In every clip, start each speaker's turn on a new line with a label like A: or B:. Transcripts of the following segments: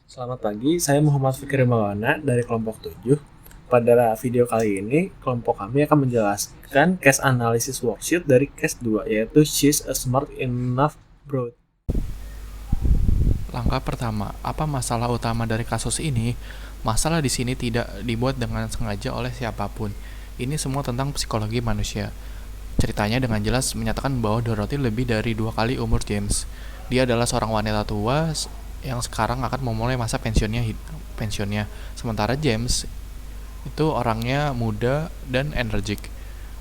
A: Selamat pagi, saya Muhammad Fikri Maulana dari kelompok 7. Pada video kali ini, kelompok kami akan menjelaskan case analysis worksheet dari case 2, yaitu She's a Smart Enough Broad.
B: Langkah pertama, apa masalah utama dari kasus ini? Masalah di sini tidak dibuat dengan sengaja oleh siapapun. Ini semua tentang psikologi manusia. Ceritanya dengan jelas menyatakan bahwa Dorothy lebih dari 2 kali umur James. Dia adalah seorang wanita tua yang sekarang akan memulai masa pensiunnya. Sementara James itu orangnya muda dan energik.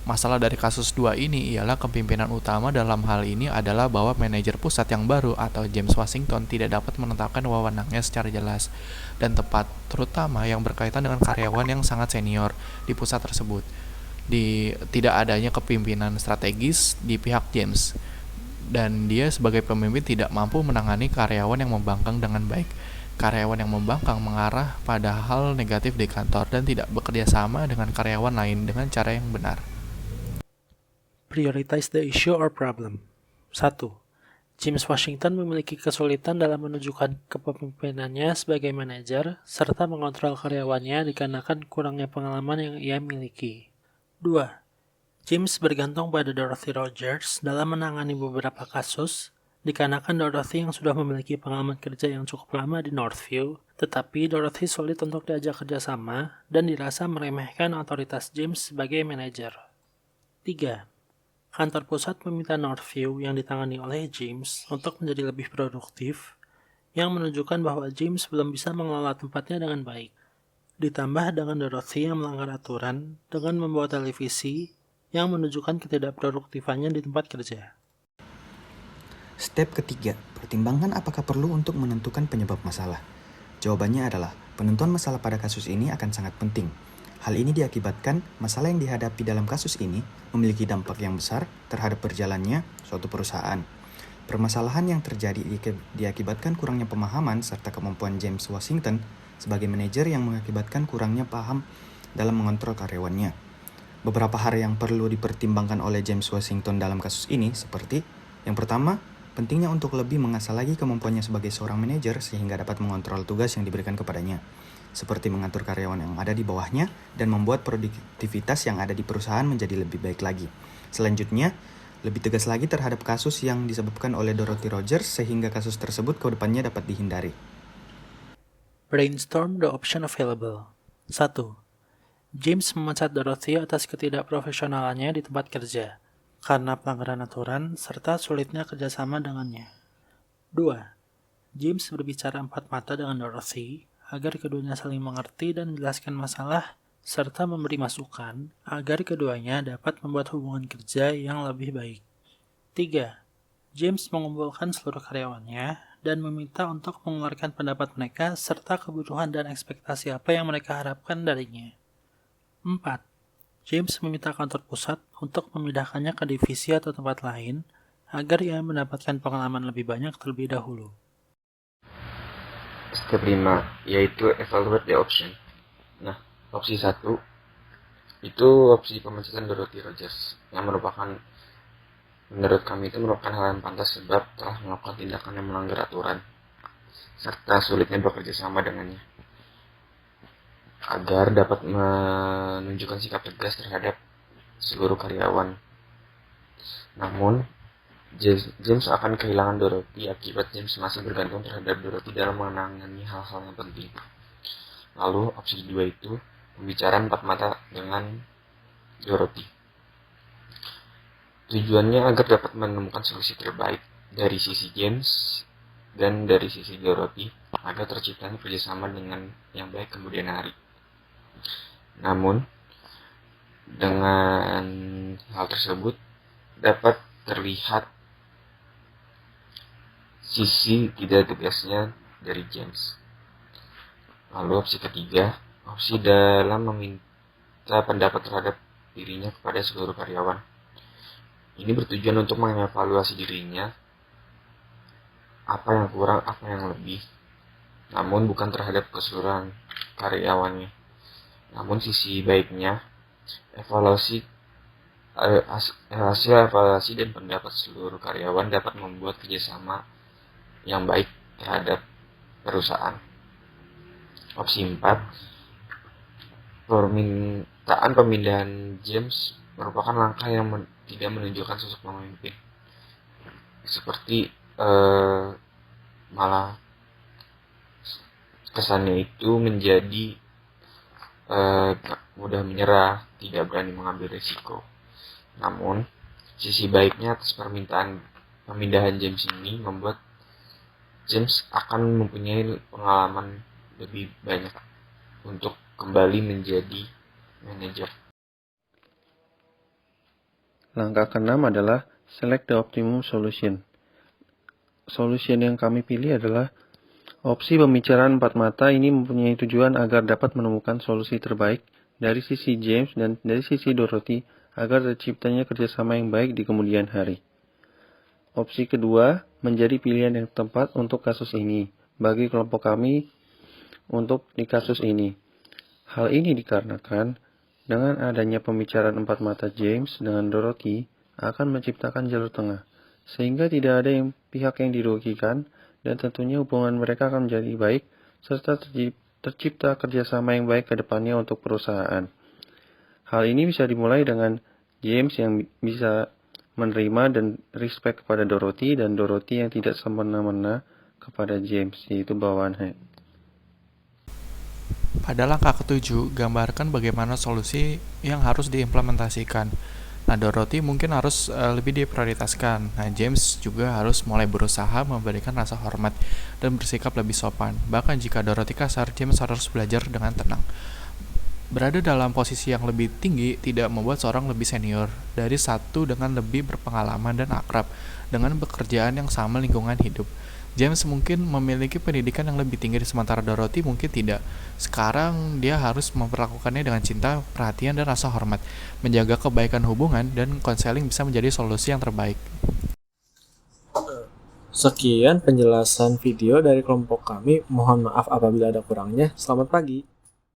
B: Masalah dari kasus 2 ini ialah kepemimpinan utama dalam hal ini adalah bahwa manajer pusat yang baru atau James Washington tidak dapat menetapkan wewenangnya secara jelas dan tepat, terutama yang berkaitan dengan karyawan yang sangat senior di pusat tersebut. Tidak adanya kepemimpinan strategis di pihak James, dan dia sebagai pemimpin tidak mampu menangani karyawan yang membangkang dengan baik. Karyawan yang membangkang mengarah pada hal negatif di kantor dan tidak bekerja sama dengan karyawan lain dengan cara yang benar.
C: Prioritize the issue or problem. 1. James Washington memiliki kesulitan dalam menunjukkan kepemimpinannya sebagai manajer serta mengontrol karyawannya dikarenakan kurangnya pengalaman yang ia miliki. 2. James bergantung pada Dorothy Rogers dalam menangani beberapa kasus dikarenakan Dorothy yang sudah memiliki pengalaman kerja yang cukup lama di Northview, tetapi Dorothy sulit untuk diajak kerjasama dan dirasa meremehkan otoritas James sebagai manajer. 3. Kantor pusat meminta Northview yang ditangani oleh James untuk menjadi lebih produktif, yang menunjukkan bahwa James belum bisa mengelola tempatnya dengan baik. Ditambah dengan Dorothy yang melanggar aturan dengan membawa televisi yang menunjukkan ketidakproduktifannya di tempat kerja.
D: Step ketiga, pertimbangkan apakah perlu untuk menentukan penyebab masalah. Jawabannya adalah, penentuan masalah pada kasus ini akan sangat penting. Hal ini diakibatkan masalah yang dihadapi dalam kasus ini memiliki dampak yang besar terhadap berjalannya suatu perusahaan. Permasalahan yang terjadi diakibatkan kurangnya pemahaman serta kemampuan James Washington sebagai manajer yang mengakibatkan kurangnya paham dalam mengontrol karyawannya. Beberapa hal yang perlu dipertimbangkan oleh James Washington dalam kasus ini seperti, yang pertama, pentingnya untuk lebih mengasah lagi kemampuannya sebagai seorang manajer sehingga dapat mengontrol tugas yang diberikan kepadanya, seperti mengatur karyawan yang ada di bawahnya dan membuat produktivitas yang ada di perusahaan menjadi lebih baik lagi. Selanjutnya, lebih tegas lagi terhadap kasus yang disebabkan oleh Dorothy Rogers sehingga kasus tersebut ke depannya dapat dihindari.
C: Brainstorm the option available. 1. James memecat Dorothy atas ketidakprofesionalannya di tempat kerja karena pelanggaran aturan serta sulitnya kerjasama dengannya. 2. James berbicara empat mata dengan Dorothy agar keduanya saling mengerti dan menjelaskan masalah serta memberi masukan agar keduanya dapat membuat hubungan kerja yang lebih baik. 3. James mengumpulkan seluruh karyawannya dan meminta untuk mengeluarkan pendapat mereka serta kebutuhan dan ekspektasi apa yang mereka harapkan darinya. 4. James meminta kantor pusat untuk memindahkannya ke divisi atau tempat lain agar ia mendapatkan pengalaman lebih banyak terlebih dahulu.
E: Step 5, yaitu evaluate the option. Nah, opsi 1 itu opsi pemecatan Dorothy Rogers, yang menurut kami itu merupakan hal yang pantas sebab telah melakukan tindakan yang melanggar aturan, serta sulitnya bekerja sama dengannya, agar dapat menunjukkan sikap tegas terhadap seluruh karyawan. Namun, James akan kehilangan Dorothy akibat James masih bergantung terhadap Dorothy dalam menangani hal-hal yang penting. Lalu opsi 2 itu pembicaraan empat mata dengan Dorothy. Tujuannya agar dapat menemukan solusi terbaik dari sisi James dan dari sisi Dorothy agar terciptanya kerjasama dengan yang baik kemudian hari. Namun, dengan hal tersebut dapat terlihat sisi tidak tegasnya dari James. Lalu opsi ketiga, opsi dalam meminta pendapat terhadap dirinya kepada seluruh karyawan. Ini bertujuan untuk mengevaluasi dirinya, apa yang kurang, apa yang lebih, namun bukan terhadap keseluruhan karyawannya. Namun sisi baiknya, hasil evaluasi dan pendapat seluruh karyawan dapat membuat kerjasama yang baik terhadap perusahaan. Opsi 4, permintaan pemindahan James merupakan langkah yang tidak menunjukkan sosok pemimpin. Seperti malah kesannya itu menjadi mudah menyerah, tidak berani mengambil risiko. Namun, sisi baiknya atas permintaan pemindahan James ini membuat James akan mempunyai pengalaman lebih banyak untuk kembali menjadi manajer.
F: Langkah keenam adalah select the optimum solution. Solution yang kami pilih adalah opsi pembicaraan empat mata. Ini mempunyai tujuan agar dapat menemukan solusi terbaik dari sisi James dan dari sisi Dorothy agar terciptanya kerjasama yang baik di kemudian hari. Opsi kedua menjadi pilihan yang tepat untuk kasus ini bagi kelompok kami untuk di kasus ini. Hal ini dikarenakan dengan adanya pembicaraan empat mata James dengan Dorothy akan menciptakan jalur tengah, sehingga tidak ada pihak yang dirugikan dan tentunya hubungan mereka akan menjadi baik serta tercipta kerjasama yang baik ke depannya untuk perusahaan. Hal ini bisa dimulai dengan James yang bisa menerima dan respect kepada Dorothy dan Dorothy yang tidak semena-mena kepada James, yaitu bawahan.
B: Pada langkah ketujuh, gambarkan bagaimana solusi yang harus diimplementasikan. Nah, Dorothy mungkin harus lebih diprioritaskan. Nah, James juga harus mulai berusaha memberikan rasa hormat dan bersikap lebih sopan. Bahkan jika Dorothy kasar, James harus belajar dengan tenang. Berada dalam posisi yang lebih tinggi tidak membuat seorang lebih senior dari satu dengan lebih berpengalaman dan akrab dengan pekerjaan yang sama lingkungan hidup. James mungkin memiliki pendidikan yang lebih tinggi sementara Dorothy mungkin tidak. Sekarang dia harus memperlakukannya dengan cinta, perhatian, dan rasa hormat. Menjaga kebaikan hubungan dan konseling bisa menjadi solusi yang terbaik.
A: Sekian penjelasan video dari kelompok kami. Mohon maaf apabila ada kurangnya. Selamat pagi.